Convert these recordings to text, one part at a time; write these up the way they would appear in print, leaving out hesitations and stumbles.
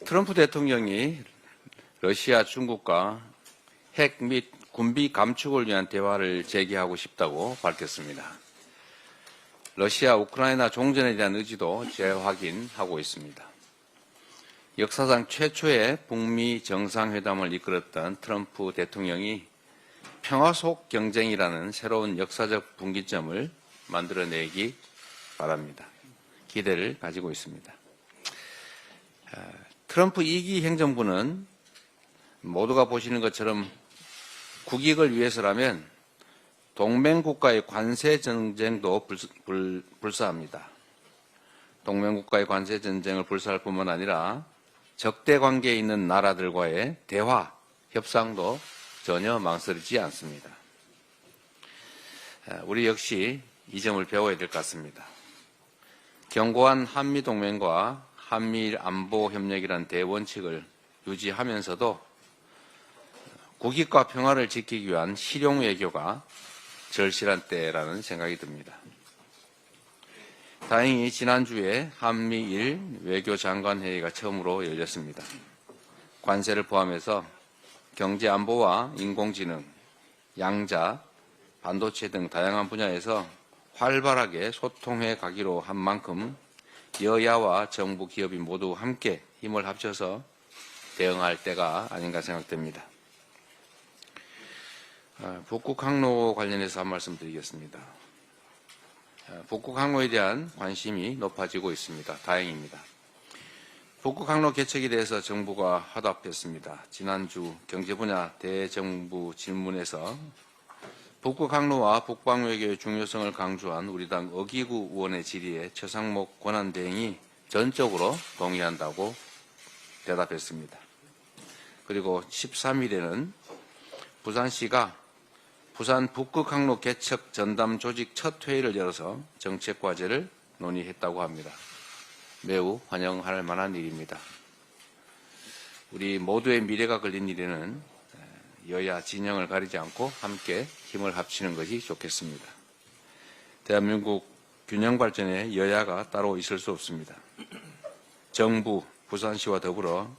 트럼프 대통령이 러시아, 중국과 핵 및 군비 감축을 위한 대화를 재개하고 싶다고 밝혔습니다. 러시아, 우크라이나 종전에 대한 의지도 재확인하고 있습니다. 역사상 최초의 북미 정상회담을 이끌었던 트럼프 대통령이 평화 속 경쟁이라는 새로운 역사적 분기점을 만들어내기 바랍니다. 기대를 가지고 있습니다. 트럼프 2기 행정부는 모두가 보시는 것처럼 국익을 위해서라면 동맹국가의 관세 전쟁도 불사합니다. 동맹국가의 관세 전쟁을 불사할 뿐만 아니라 적대 관계에 있는 나라들과의 대화, 협상도 전혀 망설이지 않습니다. 우리 역시 이 점을 배워야 될 것 같습니다. 견고한 한미동맹과 한미일 안보협력이라는 대원칙을 유지하면서도 국익과 평화를 지키기 위한 실용외교가 절실한 때라는 생각이 듭니다. 다행히 지난주에 한미일 외교장관회의가 처음으로 열렸습니다. 관세를 포함해서 경제안보와 인공지능, 양자, 반도체 등 다양한 분야에서 활발하게 소통해 가기로 한 만큼 여야와 정부, 기업이 모두 함께 힘을 합쳐서 대응할 때가 아닌가 생각됩니다. 북극 항로 관련해서 한 말씀 드리겠습니다. 북극 항로에 대한 관심이 높아지고 있습니다. 다행입니다. 북극 항로 개척에 대해서 정부가 화답했습니다. 지난주 경제분야 대정부 질문에서 북극 항로와 북방 외교의 중요성을 강조한 우리 당 어기구 의원의 질의에 최상목 권한대행이 전적으로 동의한다고 대답했습니다. 그리고 13일에는 부산시가 부산 북극 항로 개척 전담 조직 첫 회의를 열어서 정책 과제를 논의했다고 합니다. 매우 환영할 만한 일입니다. 우리 모두의 미래가 걸린 일에는 여야 진영을 가리지 않고 함께 힘을 합치는 것이 좋겠습니다. 대한민국 균형 발전에 여야가 따로 있을 수 없습니다. 정부, 부산시와 더불어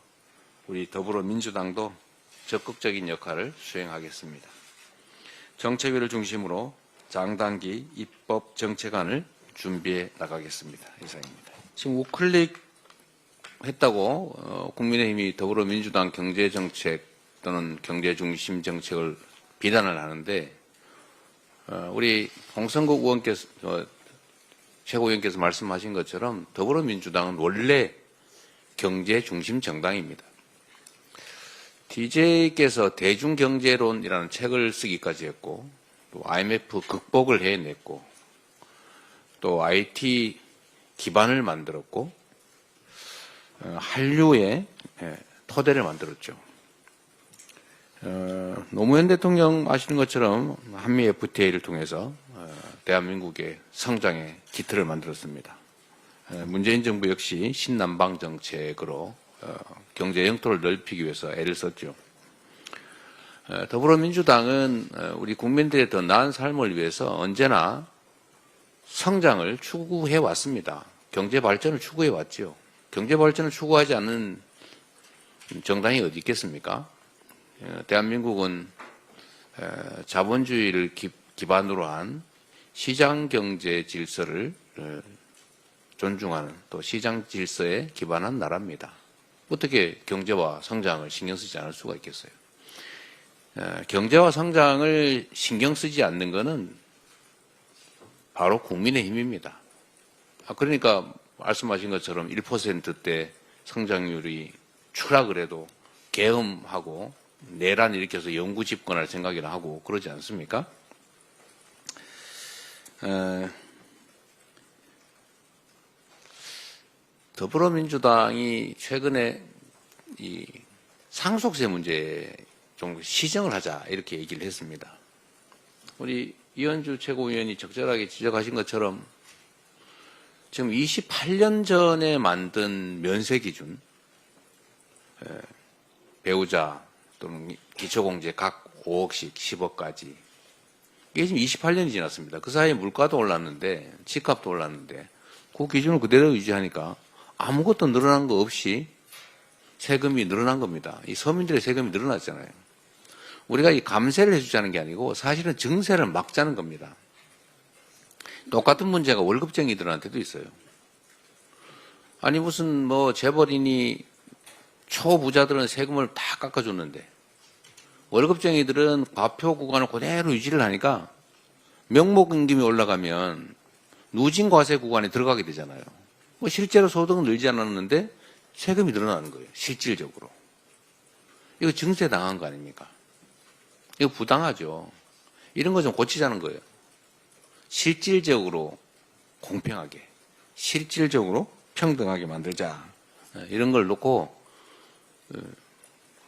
우리 더불어민주당도 적극적인 역할을 수행하겠습니다. 정책위를 중심으로 장단기 입법 정책안을 준비해 나가겠습니다. 이상입니다. 지금 우클릭 했다고 국민의힘이 더불어민주당 경제정책 또는 경제중심 정책을 비난을 하는데 우리 홍성국 의원께서 최고위원께서 말씀하신 것처럼 더불어민주당은 원래 경제중심 정당입니다. DJ께서 대중경제론이라는 책을 쓰기까지 했고 또 IMF 극복을 해냈고 또 IT 기반을 만들었고 한류의 토대를 만들었죠. 노무현 대통령 아시는 것처럼 한미 FTA를 통해서 대한민국의 성장의 기틀을 만들었습니다. 문재인 정부 역시 신남방 정책으로 경제 영토를 넓히기 위해서 애를 썼죠. 더불어민주당은 우리 국민들의 더 나은 삶을 위해서 언제나 성장을 추구해 왔습니다. 경제 발전을 추구해 왔죠. 경제 발전을 추구하지 않는 정당이 어디 있겠습니까? 대한민국은 자본주의를 기반으로 한 시장 경제 질서를 존중하는 또 시장 질서에 기반한 나라입니다. 어떻게 경제와 성장을 신경 쓰지 않을 수가 있겠어요? 경제와 성장을 신경 쓰지 않는 것은 바로 국민의힘입니다. 그러니까 말씀하신 것처럼 1%대 성장률이 추락을 해도 계엄하고 내란 일으켜서 영구 집권할 생각이나 하고 그러지 않습니까? 더불어민주당이 최근에 이 상속세 문제에 좀 시정을 하자 이렇게 얘기를 했습니다. 우리 이현주 최고위원이 적절하게 지적하신 것처럼 지금 28년 전에 만든 면세 기준, 배우자 또는 기초공제 각 5억씩 10억까지 이게 지금 28년이 지났습니다. 그 사이에 물가도 올랐는데 집값도 올랐는데 그 기준을 그대로 유지하니까 아무것도 늘어난 거 없이 세금이 늘어난 겁니다. 이 서민들의 세금이 늘어났잖아요. 우리가 이 감세를 해주자는 게 아니고 사실은 증세를 막자는 겁니다. 똑같은 문제가 월급쟁이들한테도 있어요. 아니 무슨 뭐 재벌이니 초부자들은 세금을 다 깎아줬는데 월급쟁이들은 과표 구간을 그대로 유지를 하니까 명목임금이 올라가면 누진과세 구간에 들어가게 되잖아요. 뭐 실제로 소득은 늘지 않았는데 세금이 늘어나는 거예요. 실질적으로. 이거 증세 당한 거 아닙니까? 이거 부당하죠. 이런 거 좀 고치자는 거예요. 실질적으로 공평하게, 실질적으로 평등하게 만들자. 이런 걸 놓고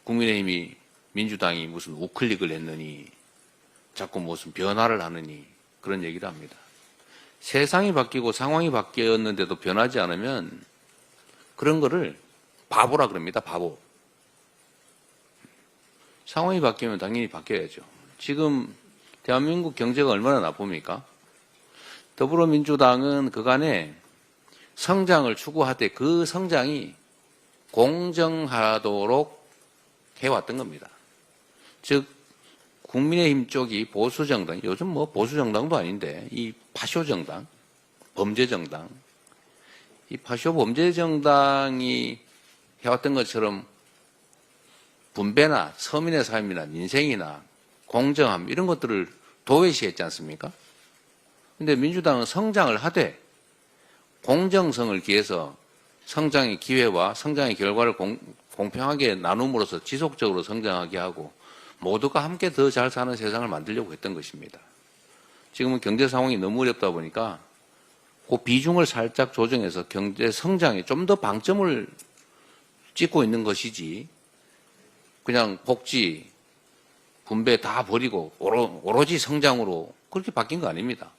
국민의힘이 민주당이 무슨 우클릭을 했느니 자꾸 무슨 변화를 하느니 그런 얘기를 합니다. 세상이 바뀌고 상황이 바뀌었는데도 변하지 않으면 그런 거를 바보라 그럽니다. 바보. 상황이 바뀌면 당연히 바뀌어야죠. 지금 대한민국 경제가 얼마나 나쁩니까? 더불어민주당은 그간에 성장을 추구하되 그 성장이 공정하도록 해왔던 겁니다. 즉 국민의힘 쪽이 보수정당, 요즘 뭐 보수정당도 아닌데 이 파쇼정당, 범죄정당, 이 파쇼 범죄정당이 해왔던 것처럼 분배나 서민의 삶이나 민생이나 공정함 이런 것들을 도외시했지 않습니까? 근데 민주당은 성장을 하되 공정성을 기해서 성장의 기회와 성장의 결과를 공평하게 나눔으로써 지속적으로 성장하게 하고 모두가 함께 더 잘 사는 세상을 만들려고 했던 것입니다. 지금은 경제 상황이 너무 어렵다 보니까 그 비중을 살짝 조정해서 경제 성장에 좀 더 방점을 찍고 있는 것이지 그냥 복지, 분배 다 버리고 오로지 성장으로 그렇게 바뀐 거 아닙니다.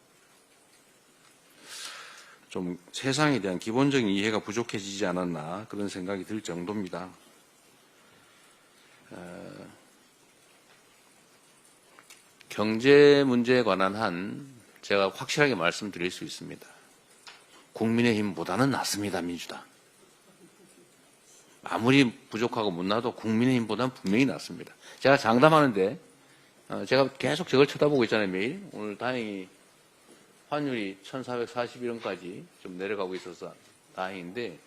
좀 세상에 대한 기본적인 이해가 부족해지지 않았나 그런 생각이 들 정도입니다. 경제 문제에 관한 한 제가 확실하게 말씀드릴 수 있습니다. 국민의힘보다는 낫습니다. 민주당. 아무리 부족하고 못나도 국민의힘보다는 분명히 낫습니다. 제가 장담하는데 제가 계속 저걸 쳐다보고 있잖아요. 매일. 오늘 다행히 환율이 1441원까지 좀 내려가고 있어서 다행인데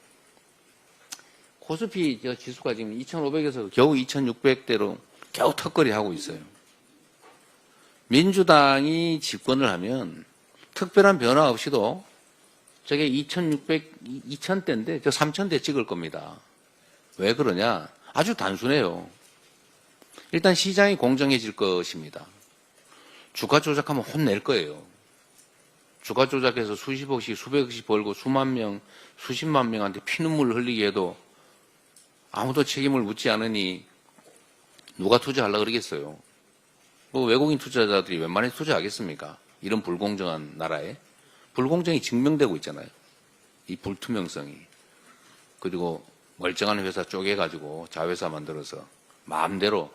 코스피 지수가 지금 2500에서 겨우 2600대로 겨우 턱걸이 하고 있어요. 민주당이 집권을 하면 특별한 변화 없이도 저게 2000대인데 저 3000대 찍을 겁니다. 왜 그러냐? 아주 단순해요. 일단 시장이 공정해질 것입니다. 주가 조작하면 혼낼 거예요. 주가 조작해서 수십억씩 수백억씩 벌고 수만 명, 수십만 명한테 피눈물을 흘리게 해도 아무도 책임을 묻지 않으니 누가 투자하려고 그러겠어요. 뭐 외국인 투자자들이 웬만해서 투자하겠습니까? 이런 불공정한 나라에. 불공정이 증명되고 있잖아요. 이 불투명성이. 그리고 멀쩡한 회사 쪼개가지고 자회사 만들어서 마음대로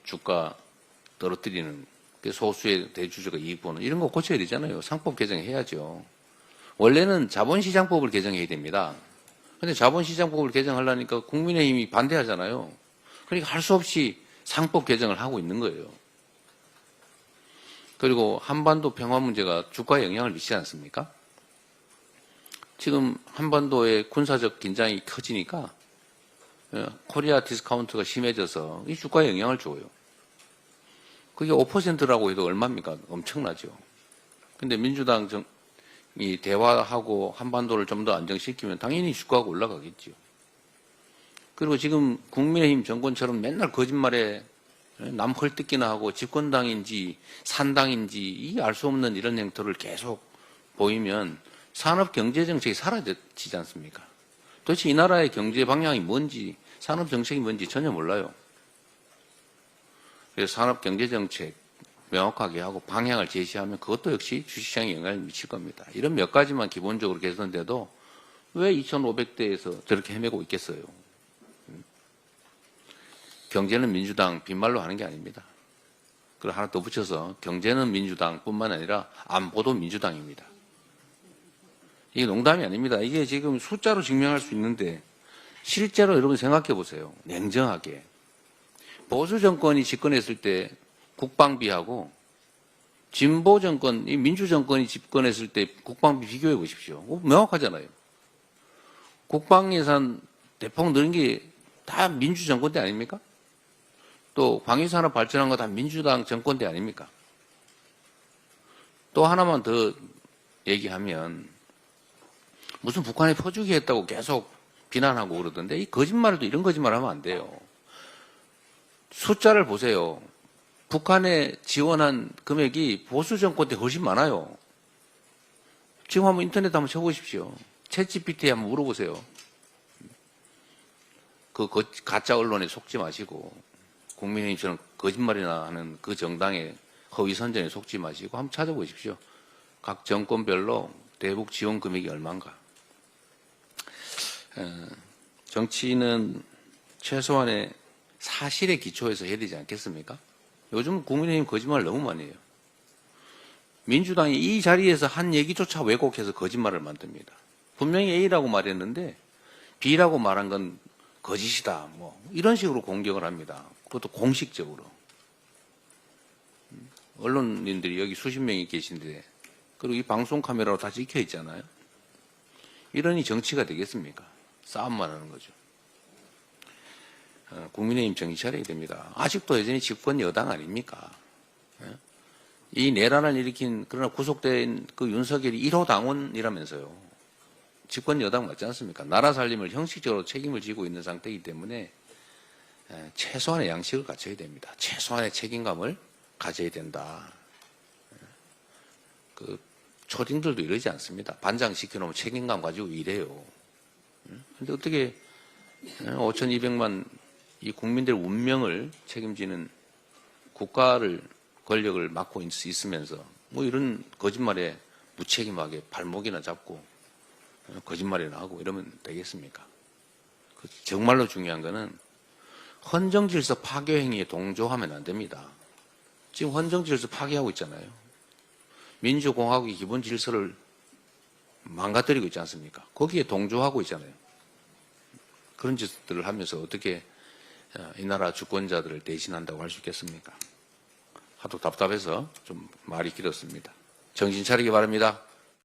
주가 떨어뜨리는 소수의 대주주가 이익 보는 이런 거 고쳐야 되잖아요. 상법 개정해야죠. 원래는 자본시장법을 개정해야 됩니다. 근데 자본시장법을 개정하려니까 국민의힘이 반대하잖아요. 그러니까 할 수 없이 상법 개정을 하고 있는 거예요. 그리고 한반도 평화 문제가 주가에 영향을 미치지 않습니까? 지금 한반도의 군사적 긴장이 커지니까 코리아 디스카운트가 심해져서 이 주가에 영향을 줘요. 그게 5%라고 해도 얼마입니까? 엄청나죠. 근데 민주당이 대화하고 한반도를 좀 더 안정시키면 당연히 주가가 올라가겠죠. 그리고 지금 국민의힘 정권처럼 맨날 거짓말에 남 헐뜯기나 하고 집권당인지 산당인지 알 수 없는 이런 행태를 계속 보이면 산업경제정책이 사라지지 않습니까? 도대체 이 나라의 경제 방향이 뭔지 산업정책이 뭔지 전혀 몰라요. 그래서 산업경제정책 명확하게 하고 방향을 제시하면 그것도 역시 주식시장에 영향을 미칠 겁니다. 이런 몇 가지만 기본적으로 개선돼도 왜 2500대에서 저렇게 헤매고 있겠어요? 경제는 민주당 빈말로 하는 게 아닙니다. 그리고 하나 더 붙여서 경제는 민주당뿐만 아니라 안보도 민주당입니다. 이게 농담이 아닙니다. 이게 지금 숫자로 증명할 수 있는데 실제로 여러분 생각해 보세요. 냉정하게. 보수 정권이 집권했을 때 국방비하고 진보 정권, 이 민주 정권이 집권했을 때 국방비 비교해 보십시오. 명확하잖아요. 국방 예산 대폭 늘은 게 다 민주 정권 때 아닙니까? 또 방위산업 발전한 거 다 민주당 정권 때 아닙니까? 또 하나만 더 얘기하면 무슨 북한이 퍼주기 했다고 계속 비난하고 그러던데 이 거짓말도 이런 거짓말 하면 안 돼요. 숫자를 보세요. 북한에 지원한 금액이 보수 정권 때 훨씬 많아요. 지금 한번 인터넷 한번 쳐보십시오. 챗GPT에 한번 물어보세요. 그 가짜 언론에 속지 마시고 국민의힘처럼 거짓말이나 하는 그 정당의 허위 선전에 속지 마시고 한번 찾아보십시오. 각 정권별로 대북 지원 금액이 얼마인가. 정치는 최소한의 사실에 기초해서 해야 되지 않겠습니까? 요즘 국민의힘 거짓말 너무 많이 해요. 민주당이 이 자리에서 한 얘기조차 왜곡해서 거짓말을 만듭니다. 분명히 A라고 말했는데 B라고 말한 건 거짓이다. 뭐 이런 식으로 공격을 합니다. 그것도 공식적으로. 언론인들이 여기 수십 명이 계신데 그리고 이 방송 카메라로 다 찍혀 있잖아요. 이러니 정치가 되겠습니까? 싸움만 하는 거죠. 국민의힘 정신 차려야 됩니다. 아직도 여전히 집권 여당 아닙니까? 이 내란을 일으킨 그러나 구속된 그 윤석열이 1호 당원이라면서요. 집권 여당 맞지 않습니까? 나라 살림을 형식적으로 책임을 지고 있는 상태이기 때문에 최소한의 양식을 갖춰야 됩니다. 최소한의 책임감을 가져야 된다. 그 초딩들도 이러지 않습니다. 반장 시켜놓으면 책임감 가지고 이래요. 근데 어떻게 5,200만 이 국민들의 운명을 책임지는 국가를 권력을 맡고 있으면서 뭐 이런 거짓말에 무책임하게 발목이나 잡고 거짓말이나 하고 이러면 되겠습니까? 정말로 중요한 거는 헌정질서 파괴 행위에 동조하면 안 됩니다. 지금 헌정질서 파괴하고 있잖아요. 민주공화국의 기본 질서를 망가뜨리고 있지 않습니까? 거기에 동조하고 있잖아요. 그런 짓들을 하면서 어떻게 이 나라 주권자들을 대신한다고 할 수 있겠습니까? 하도 답답해서 좀 말이 길었습니다. 정신 차리기 바랍니다.